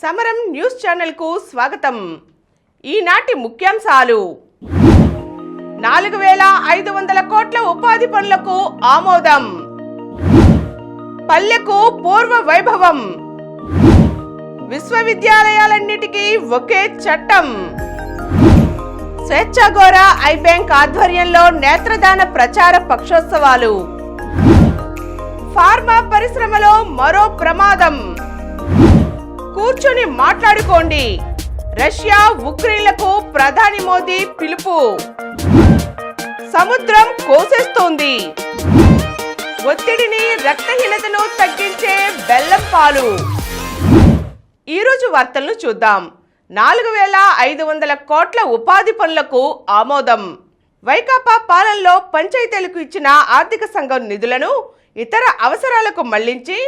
సమరం news channel కు స్వాగతం. ఈనాటి ముఖ్యాంశాలు: 4500 కోట్ల ఉపాధి పనులకు ఆమోదం, పల్లెకు పూర్వ వైభవం, విశ్వవిద్యాలయాలన్నిటికీ ఒకే చట్టం, స్వేచ్ఛాగోర ఐ బ్యాంక్ ఆధ్వర్యంలో నేత్రదాన ప్రచార పక్షోత్సవాలు, ఫార్మా పరిశ్రమలో మరో ప్రమాదం, కూర్చొని మాట్లాడుకోండి, రష్యా ఉక్రెయిన్లకు ప్రధాని మోదీ పిలుపు, సముద్రం కోసేస్తోంది, ఒత్తిడిని రక్తహీనతను తగ్గించే బెల్లం పాలు. ఈరోజు వార్తలను చూద్దాం. 4500 కోట్ల ఉపాధి పనులకు ఆమోదం. వైకాపా పాలనలో పంచాయతీలకు ఇచ్చిన ఆర్థిక సంఘం నిధులను ఇతర అవసరాలకు మళ్లించి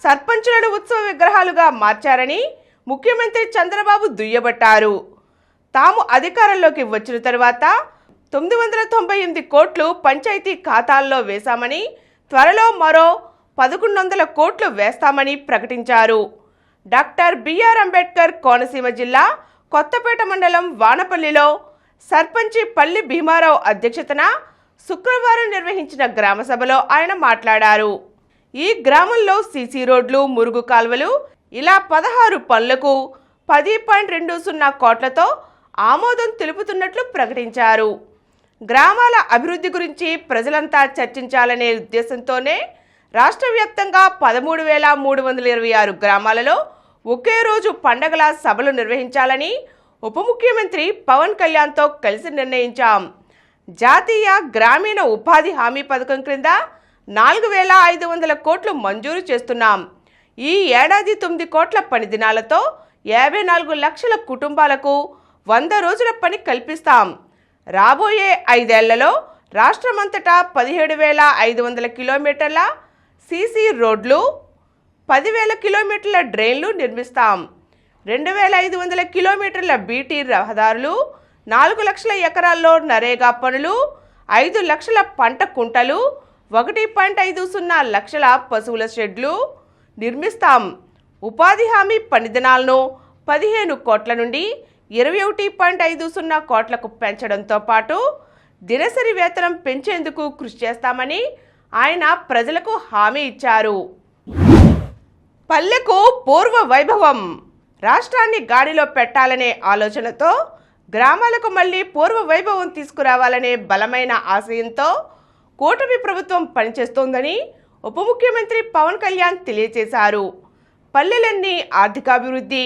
సర్పంచులను ఉత్సవ విగ్రహాలుగా మార్చారని ముఖ్యమంత్రి చంద్రబాబు దుయ్యబట్టారు. తాము అధికారంలోకి వచ్చిన తర్వాత 998 కోట్లు పంచాయతీ ఖాతాల్లో వేశామని, త్వరలో మరో 1100 కోట్లు వేస్తామని ప్రకటించారు. డాక్టర్ బిఆర్ అంబేద్కర్ కోనసీమ జిల్లా కొత్తపేట మండలం వానపల్లిలో సర్పంచి పల్లి భీమారావు అధ్యక్షతన శుక్రవారం నిర్వహించిన గ్రామసభలో ఆయన మాట్లాడారు. ఈ గ్రామంలో సీసీ రోడ్లు, మురుగు కాల్వలు ఇలా 16 పనులకు 10.20 కోట్లతో ఆమోదం తెలుపుతున్నట్లు ప్రకటించారు. గ్రామాల అభివృద్ధి గురించి ప్రజలంతా చర్చించాలనే ఉద్దేశంతోనే రాష్ట్ర వ్యాప్తంగా 13,326 గ్రామాలలో ఒకే రోజు పండగల సభలు నిర్వహించాలని ఉప ముఖ్యమంత్రి పవన్ కళ్యాణ్తో కలిసి నిర్ణయించాం. జాతీయ గ్రామీణ ఉపాధి హామీ పథకం క్రింద 4500 కోట్లు మంజూరు చేస్తున్నాం. ఈ ఏడాది 9 కోట్ల పని దినాలతో 54 లక్షల కుటుంబాలకు 100 రోజుల పని కల్పిస్తాం. రాబోయే 5 ఏళ్లలో రాష్ట్రమంతటా 17,500 కిలోమీటర్ల సీసీ రోడ్లు, 10,000 కిలోమీటర్ల డ్రైన్లు నిర్మిస్తాం. 2,500 కిలోమీటర్ల బీటీ రహదారులు, 4 లక్షల ఎకరాల్లో నరేగా పనులు, 5 లక్షల పంట కుంటలు, 1.50 లక్షల పశువుల షెడ్లు నిర్మిస్తాం. ఉపాధి హామీ పని దినాలను 15 కోట్ల నుండి 21.50 కోట్లకు పెంచడంతో పాటు దినసరి వేతనం పెంచేందుకు కృషి చేస్తామని ఆయన ప్రజలకు హామీ ఇచ్చారు. పల్లెకు పూర్వ వైభవం. రాష్ట్రాన్ని గాడిలో పెట్టాలనే ఆలోచనతో గ్రామాలకు మళ్లీ పూర్వ వైభవం తీసుకురావాలనే బలమైన ఆశయంతో కూటమి ప్రభుత్వం పనిచేస్తోందని ఉప ముఖ్యమంత్రి పవన్ కళ్యాణ్ తెలియజేశారు. పల్లెలన్నీ ఆర్థికాభివృద్ధి,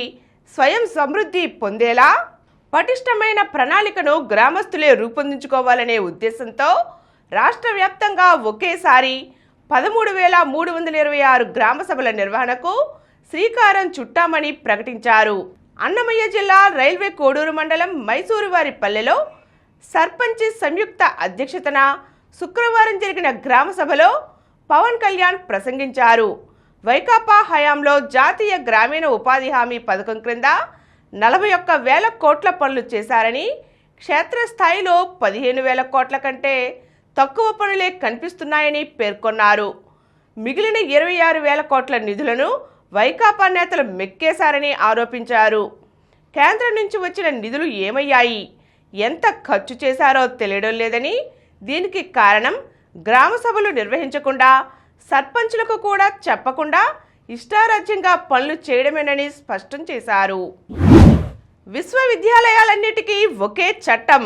స్వయం సమృద్ధి పొందేలా పటిష్టమైన ప్రణాళికను గ్రామస్తులే రూపొందించుకోవాలనే ఉద్దేశంతో రాష్ట్ర వ్యాప్తంగా ఒకేసారి 13,326 గ్రామ సభల నిర్వహణకు శ్రీకారం చుట్టామని ప్రకటించారు. అన్నమయ్య జిల్లా రైల్వే కోడూరు మండలం మైసూరువారి పల్లెలో సర్పంచి సంయుక్త అధ్యక్షతన శుక్రవారం జరిగిన గ్రామ సభలో పవన్ కళ్యాణ్ ప్రసంగించారు. వైకాపా హయాంలో జాతీయ గ్రామీణ ఉపాధి హామీ పథకం క్రింద 41,000 కోట్ల పనులు చేశారని, క్షేత్రస్థాయిలో 15,000 కోట్ల కంటే తక్కువ పనులే కనిపిస్తున్నాయని పేర్కొన్నారు. మిగిలిన 26,000 కోట్ల నిధులను వైకాపా నేతలు మెక్కేశారని ఆరోపించారు. కేంద్రం నుంచి వచ్చిన నిధులు ఏమయ్యాయి, ఎంత ఖర్చు చేశారో తెలియడం లేదని, దీనికి కారణం గ్రామ సభలు నిర్వహించకుండా, సర్పంచులకు కూడా చెప్పకుండా ఇష్టారాజ్యంగా పనులు చేయడమేనని స్పష్టం చేశారు. విశ్వవిద్యాలయాలన్నిటికీ ఒకే చట్టం.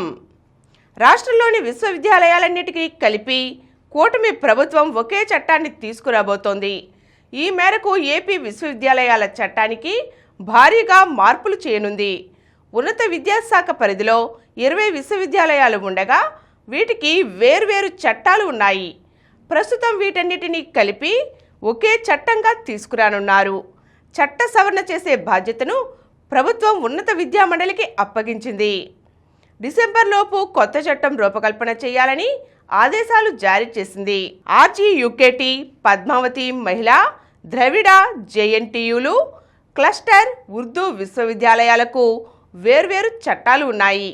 రాష్ట్రంలోని విశ్వవిద్యాలయాలన్నిటికీ కలిపి కూటమి ప్రభుత్వం ఒకే చట్టాన్ని తీసుకురాబోతోంది. ఈ మేరకు ఏపీ విశ్వవిద్యాలయాల చట్టానికి భారీగా మార్పులు చేయనుంది. ఉన్నత విద్యాశాఖ పరిధిలో 20 విశ్వవిద్యాలయాలు ఉండగా వీటికి వేర్వేరు చట్టాలు ఉన్నాయి. ప్రస్తుతం వీటన్నిటినీ కలిపి ఒకే చట్టంగా తీసుకురానున్నారు. చట్ట సవరణ చేసే బాధ్యతను ప్రభుత్వం ఉన్నత విద్యా మండలికి అప్పగించింది. డిసెంబర్లోపు కొత్త చట్టం రూపకల్పన చేయాలని ఆదేశాలు జారీ చేసింది. ఆర్జీయూకేటీ, పద్మావతి మహిళా, ద్రవిడ, జేఎన్టీయూలు, క్లస్టర్, ఉర్దూ విశ్వవిద్యాలయాలకు వేర్వేరు చట్టాలు ఉన్నాయి.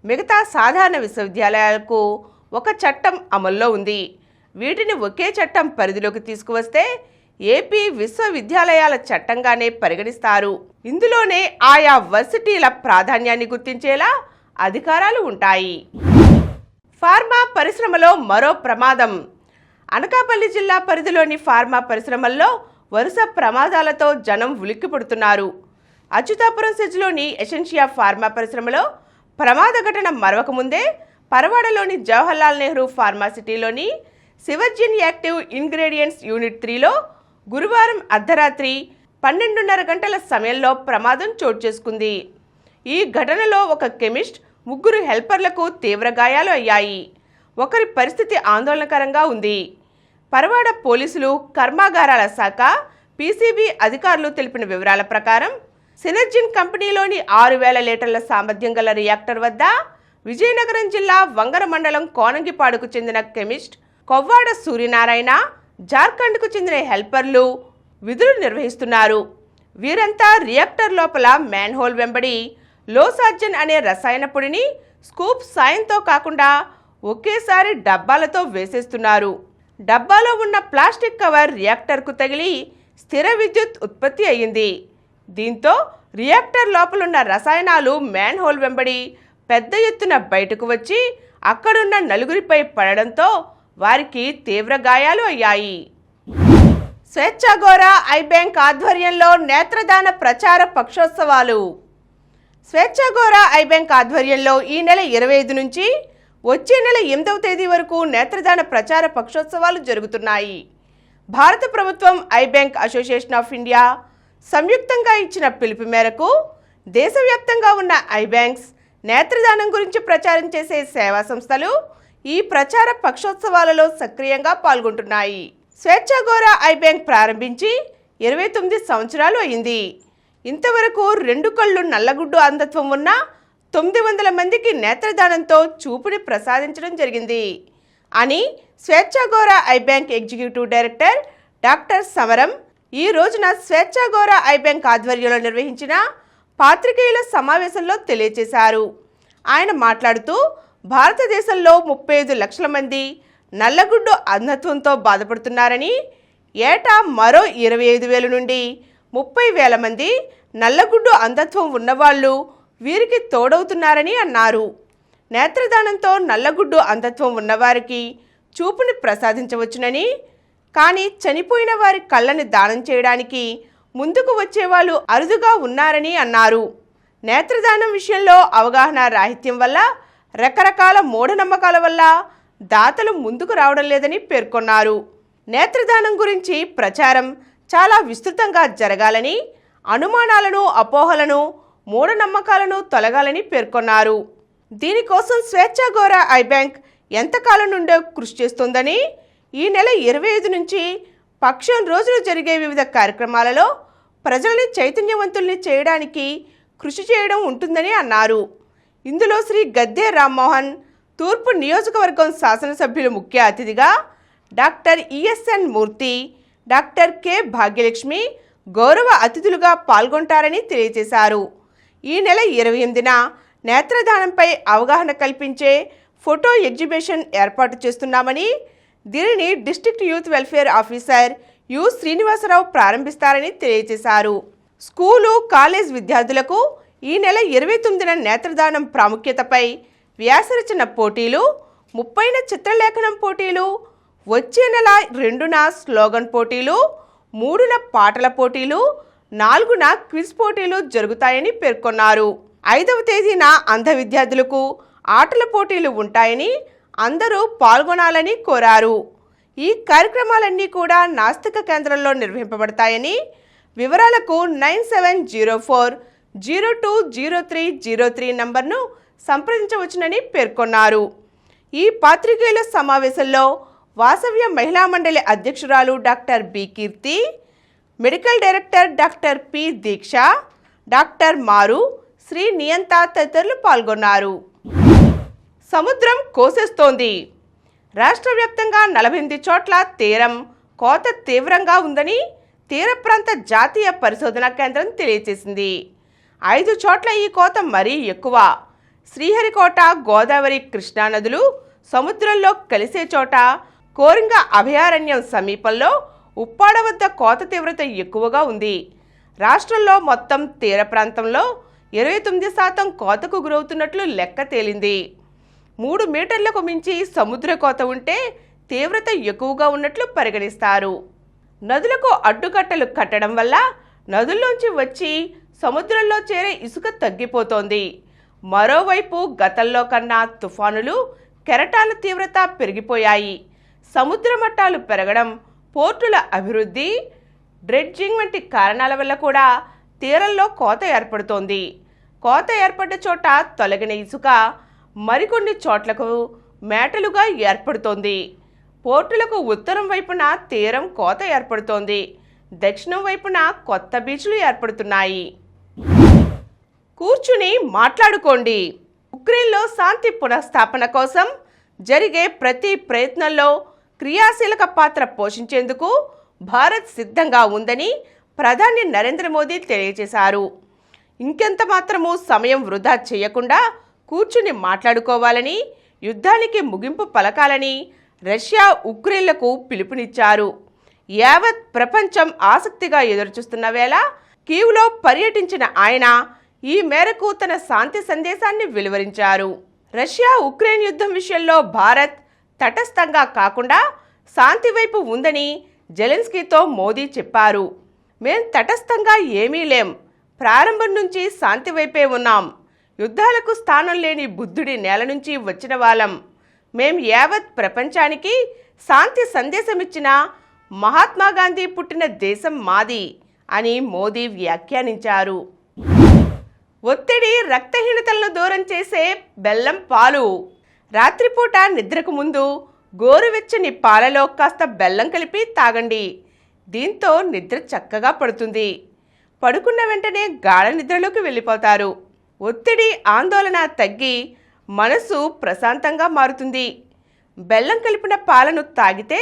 మిగతా సాధారణ విశ్వవిద్యాలయాలకు ఒక చట్టం అమల్లో ఉంది. వీటిని ఒకే చట్టం పరిధిలోకి తీసుకువస్తే ఏపీ విశ్వవిద్యాలయాల చట్టంగానే పరిగణిస్తారు. ఇందులోనే ఆయా వర్సిటీల ప్రాధాన్యాన్ని గుర్తించేలా అధికారాలు ఉంటాయి. ఫార్మా పరిశ్రమలో మరో ప్రమాదం. అనకాపల్లి జిల్లా పరిధిలోని ఫార్మా పరిశ్రమల్లో వరుస ప్రమాదాలతో జనం ఉలిక్కిపడుతున్నారు. అచ్యుతాపురం సెజ్లోని ఎసెన్షియా ఫార్మా పరిశ్రమలో ప్రమాద ఘటన మరవకముందే పరవాడలోని జవహర్లాల్ నెహ్రూ ఫార్మాసిటీలోని సివర్జిన్ యాక్టివ్ ఇంగ్రీడియంట్స్ యూనిట్ 3లో గురువారం అర్ధరాత్రి 12:30 గంటల సమయంలో ప్రమాదం చోటు చేసుకుంది. ఈ ఘటనలో ఒక కెమిస్ట్, 3 హెల్పర్లకు తీవ్ర గాయాలు అయ్యాయి. ఒకరి పరిస్థితి ఆందోళనకరంగా ఉంది. పరవాడ పోలీసులు, కర్మాగారాల శాఖ, పీసీబీ అధికారులు తెలిపిన వివరాల ప్రకారం సినర్జిన్ కంపెనీలోని 6,000 లీటర్ల సామర్థ్యం గల రియాక్టర్ వద్ద విజయనగరం జిల్లా వంగర మండలం కోనంగిపాడుకు చెందిన కెమిస్ట్ కొవ్వాడ సూర్యనారాయణ, జార్ఖండ్కు చెందిన హెల్పర్లు విధులు నిర్వహిస్తున్నారు. వీరంతా రియాక్టర్ లోపల మ్యాన్హోల్ వెంబడి లోసార్జన్ అనే రసాయన పొడిని స్కూప్ సాయంతో కాకుండా ఒకేసారి డబ్బాలతో వేసేస్తున్నారు. డబ్బాలో ఉన్న ప్లాస్టిక్ కవర్ రియాక్టర్కు తగిలి స్థిర విద్యుత్ ఉత్పత్తి అయ్యింది. దీంతో రియాక్టర్ లోపలున్న రసాయనాలు మ్యాన్హోల్ వెంబడి పెద్ద ఎత్తున బయటకు వచ్చి అక్కడున్న నలుగురిపై పడడంతో వారికి తీవ్ర గాయాలు అయ్యాయి. స్వేచ్ఛాగోర ఐ బ్యాంక్ ఆధ్వర్యంలో నేత్రదాన ప్రచార పక్షోత్సవాలు. స్వేచ్ఛాగోర ఐ బ్యాంక్ ఆధ్వర్యంలో ఈ నెల 25 నుంచి వచ్చే నెల 8వ తేదీ వరకు నేత్రదాన ప్రచార పక్షోత్సవాలు జరుగుతున్నాయి. భారత ప్రభుత్వం I bank association of India సంయుక్తంగా ఇచ్చిన పిలుపు మేరకు దేశవ్యాప్తంగా ఉన్న ఐ బ్యాంక్స్, నేత్రదానం గురించి ప్రచారం చేసే సేవా సంస్థలు ఈ ప్రచార పక్షోత్సవాలలో సక్రియంగా పాల్గొంటున్నాయి. స్వేచ్ఛాగోర ఐ బ్యాంక్ ప్రారంభించి 29 సంవత్సరాలు అయింది. ఇంతవరకు 2 కళ్ళు నల్లగుడ్డు అంధత్వం ఉన్న 900 మందికి నేత్రదానంతో చూపుని ప్రసాదించడం జరిగింది అని Swechhagora eye bank executive director doctor Samaram ఈ రోజున స్వేచ్ఛాగోర ఐ బ్యాంక్ ఆధ్వర్యంలో నిర్వహించిన పాత్రికేయుల సమావేశంలో తెలియజేశారు. ఆయన మాట్లాడుతూ భారతదేశంలో 35 లక్షల మంది నల్లగుడ్డు అంధత్వంతో బాధపడుతున్నారని, ఏటా మరో 25,000 నుండి 30,000 మంది నల్లగుడ్డు అంధత్వం ఉన్నవాళ్లు వీరికి తోడవుతున్నారని అన్నారు. నేత్రదానంతో నల్లగుడ్డు అంధత్వం ఉన్నవారికి చూపుని ప్రసాదించవచ్చునని, కానీ చనిపోయిన వారి కళ్ళని దానం చేయడానికి ముందుకు వచ్చేవాళ్ళు అరుదుగా ఉన్నారని అన్నారు. నేత్రదానం విషయంలో అవగాహన రాహిత్యం వల్ల, రకరకాల మూఢనమ్మకాల వల్ల దాతలు ముందుకు రావడం లేదని పేర్కొన్నారు. నేత్రదానం గురించి ప్రచారం చాలా విస్తృతంగా జరగాలని, అనుమానాలను, అపోహలను, మూఢనమ్మకాలను తొలగాలని పేర్కొన్నారు. దీనికోసం స్వేచ్ఛాగోర ఐ బ్యాంక్ ఎంతకాలం నుండో కృషి చేస్తోందని, ఈ నెల 25 నుంచి పక్షం రోజులు జరిగే వివిధ కార్యక్రమాలలో ప్రజల్ని చైతన్యవంతుల్ని చేయడానికి కృషి చేయడం ఉంటుందని అన్నారు. ఇందులో శ్రీ గద్దె రామ్మోహన్, తూర్పు నియోజకవర్గం శాసనసభ్యులు ముఖ్య అతిథిగా డాక్టర్ ఈఎస్ఎన్ మూర్తి, డాక్టర్ కె భాగ్యలక్ష్మి గౌరవ అతిథులుగా పాల్గొంటారని తెలియజేశారు. ఈ నెల 28న నేత్రదానంపై అవగాహన కల్పించే ఫోటో ఎగ్జిబిషన్ ఏర్పాటు చేస్తున్నామని, దీనిని district youth welfare officer U Srinivasarao ప్రారంభిస్తారని తెలియజేశారు. స్కూలు, కాలేజ్ విద్యార్థులకు ఈ నెల 29న నేత్రదానం ప్రాముఖ్యతపై వ్యాసరచన పోటీలు, 30న చిత్రలేఖనం పోటీలు, వచ్చే నెల 2న స్లోగన్ పోటీలు, 3న పాటల పోటీలు, 4న క్విజ్ పోటీలు జరుగుతాయని పేర్కొన్నారు. 5వ తేదీన అంధ విద్యార్థులకు ఆటల పోటీలు ఉంటాయని, అందరూ పాల్గొనాలని కోరారు. ఈ కార్యక్రమాలన్నీ కూడా నాస్తిక కేంద్రంలో నిర్వహింపబడతాయని, వివరాలకు 9704020303 నంబర్ను సంప్రదించవచ్చునని పేర్కొన్నారు. ఈ పాత్రికేయుల సమావేశంలో వాసవ్య మహిళా మండలి అధ్యక్షురాలు డాక్టర్ బి కీర్తి, మెడికల్ డైరెక్టర్ డాక్టర్ పి దీక్ష, డాక్టర్ మారు, శ్రీ నియంత తదితరులు పాల్గొన్నారు. సముద్రం కోసేస్తోంది. రాష్ట్ర వ్యాప్తంగా 48 చోట్ల తీరం కోత తీవ్రంగా ఉందని తీర ప్రాంత జాతీయ పరిశోధనా కేంద్రం తెలియజేసింది. 5 చోట్ల ఈ కోత మరీ ఎక్కువ. శ్రీహరికోట, గోదావరి, కృష్ణా నదులు సముద్రంలో కలిసే చోట, కోరింగ అభయారణ్యం సమీపంలో ఉప్పాడ వద్ద కోత తీవ్రత ఎక్కువగా ఉంది. రాష్ట్రంలో మొత్తం తీర ప్రాంతంలో 29% కోతకు గురవుతున్నట్లు లెక్క తేలింది. 3 మీటర్లకు మించి సముద్ర కోత ఉంటే తీవ్రత ఎక్కువగా ఉన్నట్లు పరిగణిస్తారు. నదులకు అడ్డుకట్టలు కట్టడం వల్ల నదుల్లోంచి వచ్చి సముద్రంలో చేరే ఇసుక తగ్గిపోతోంది. మరోవైపు గతంలో కన్నా తుఫానులు, కెరటాల తీవ్రత పెరిగిపోయాయి. సముద్ర మట్టాలు పెరగడం, పోర్టుల అభివృద్ధి, డ్రెడ్జింగ్ వంటి కారణాల వల్ల కూడా తీరంలో కోత ఏర్పడుతోంది. కోత ఏర్పడ్డ చోట తొలగిన ఇసుక మరికొన్ని చోట్లకు మేటలుగా ఏర్పడుతోంది. పోర్టులకు ఉత్తరం వైపున తీరం కోత ఏర్పడుతోంది. దక్షిణం వైపున కొత్త బీచ్లు ఏర్పడుతున్నాయి. కూర్చుని మాట్లాడుకోండి. ఉక్రెయిన్లో శాంతి పునఃస్థాపన కోసం జరిగే ప్రతి ప్రయత్నంలో క్రియాశీలక పాత్ర పోషించేందుకు భారత్ సిద్ధంగా ఉందని ప్రధాని నరేంద్ర మోదీ తెలియజేశారు. ఇంకెంత మాత్రమూ సమయం వృధా చేయకుండా కూర్చుని మాట్లాడుకోవాలని, యుద్ధానికి ముగింపు పలకాలని రష్యా ఉక్రెయిన్లకు పిలుపునిచ్చారు. యావత్ ప్రపంచం ఆసక్తిగా ఎదురుచూస్తున్న వేళ కీవ్లో పర్యటించిన ఆయన ఈ మేరకు తన శాంతి సందేశాన్ని వెలువరించారు. రష్యా ఉక్రెయిన్ యుద్ధం విషయంలో భారత్ తటస్థంగా కాకుండా శాంతి వైపు ఉందని జెలెన్స్కీతో మోదీ చెప్పారు. మేం తటస్థంగా ఏమీ లేం, ప్రారంభం నుంచి శాంతి వైపే ఉన్నాం. యుద్ధాలకు స్థానం లేని బుద్ధుడి నేల నుంచి వచ్చిన వాళ్ళం. మేం యావత్ ప్రపంచానికి శాంతి సందేశమిచ్చిన మహాత్మాగాంధీ పుట్టిన దేశం మాది అని మోదీ వ్యాఖ్యానించారు. ఒత్తిడి, రక్తహీనతలను దూరం చేసే బెల్లం పాలు. రాత్రిపూట నిద్రకు ముందు గోరువెచ్చని పాలలో కాస్త బెల్లం కలిపి తాగండి. దీంతో నిద్ర చక్కగా పడుతుంది. పడుకున్న వెంటనే గాఢ నిద్రలోకి వెళ్ళిపోతారు. ఒత్తిడి, ఆందోళన తగ్గి మనసు ప్రశాంతంగా మారుతుంది. బెల్లం కలిపిన పాలను తాగితే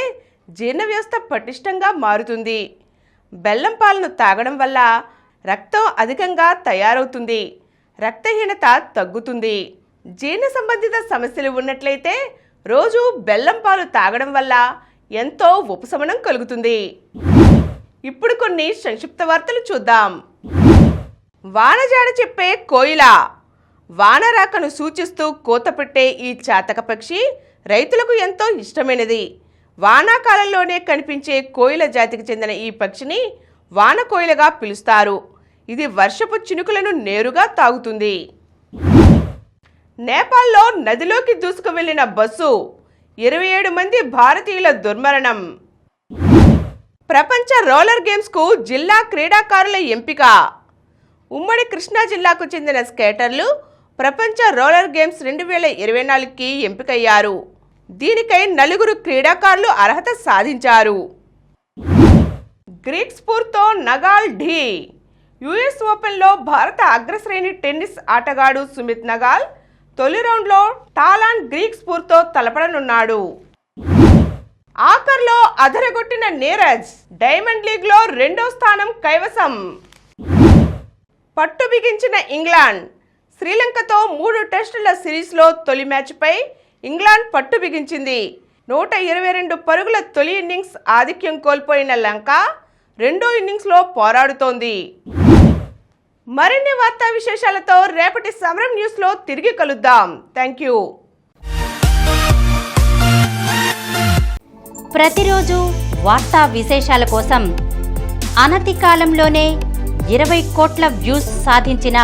జీర్ణ వ్యవస్థ పటిష్టంగా మారుతుంది. బెల్లం పాలను తాగడం వల్ల రక్తం అధికంగా తయారవుతుంది. రక్తహీనత తగ్గుతుంది. జీర్ణ సంబంధిత సమస్యలు ఉన్నట్లయితే రోజు బెల్లం పాలు తాగడం వల్ల ఎంతో ఉపశమనం కలుగుతుంది. ఇప్పుడు కొన్ని సంక్షిప్త వార్తలు చూద్దాం. వానజాడ చెప్పే కోయిల. వానరాకను సూచిస్తూ కోత పెట్టే ఈ చాతక పక్షి రైతులకు ఎంతో ఇష్టమైనది. వానాకాలంలోనే కనిపించే కోయిల జాతికి చెందిన ఈ పక్షిని వాన కోయిలగా పిలుస్తారు. ఇది వర్షపు చినుకులను నేరుగా తాగుతుంది. నేపాల్లో నదిలోకి దూసుకు వెళ్లిన బస్సు, 27 మంది భారతీయుల దుర్మరణం. ప్రపంచ రోలర్ గేమ్స్కు జిల్లా క్రీడాకారుల ఎంపిక. ఉమ్మడి కృష్ణా జిల్లాకు చెందిన స్కేటర్లు ప్రపంచ రోలర్ గేమ్స్ 2024కి ఎంపికయ్యారు. దీనికై 4 క్రీడాకారులు అర్హత సాధించారు. గ్రీక్ స్ఫూర్తో నగాల్ ఢీ. యుఎస్ ఓపెన్లో భారత అగ్రశ్రేణి టెన్నిస్ ఆటగాడు సుమిత్ నగాల్ తొలి రౌండ్లో టాలాన్ గ్రీక్ స్ఫూర్తో తలపడనున్నాడు. ఆఖర్లో అదరగొట్టిన నీరజ్ డైమండ్ లీగ్లో 2వ స్థానం కైవసం. పట్టు బిగించిన ఇంగ్లాండ్. శ్రీలంకతో 3 టెస్టుల సిరీస్లో తొలి మ్యాచ్పై ఇంగ్లాండ్ పట్టు బిగించింది. 122 పరుగుల తొలి ఇన్నింగ్స్ ఆధిక్యం కోల్పోయిన లంక రెండో ఇన్నింగ్స్లో పోరాడుతోంది. మరిన్ని వార్తా విశేషాలతో రేపటి సమరం న్యూస్లో తిరిగి కలుద్దాం. Thank you. ప్రతిరోజు వార్తా విశేషాల కోసం అనతి కాలంలోనే 20 కోట్ల వ్యూస్ సాధించిన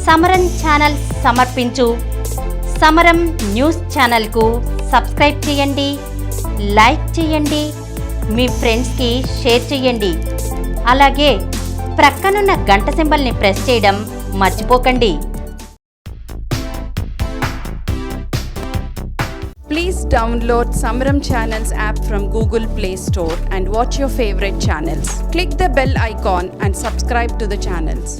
సమరం ఛానల్ సమర్పించు సమరం న్యూస్ ఛానల్కు సబ్స్క్రైబ్ చేయండి, లైక్ చేయండి, మీ ఫ్రెండ్స్కి షేర్ చేయండి. అలాగే ప్రక్కనున్న గంట సింబల్ని ప్రెస్ చేయడం మర్చిపోకండి. Please download Samaram Channels app from Google Play Store and watch your favorite channels. Click the bell icon and subscribe to the channels.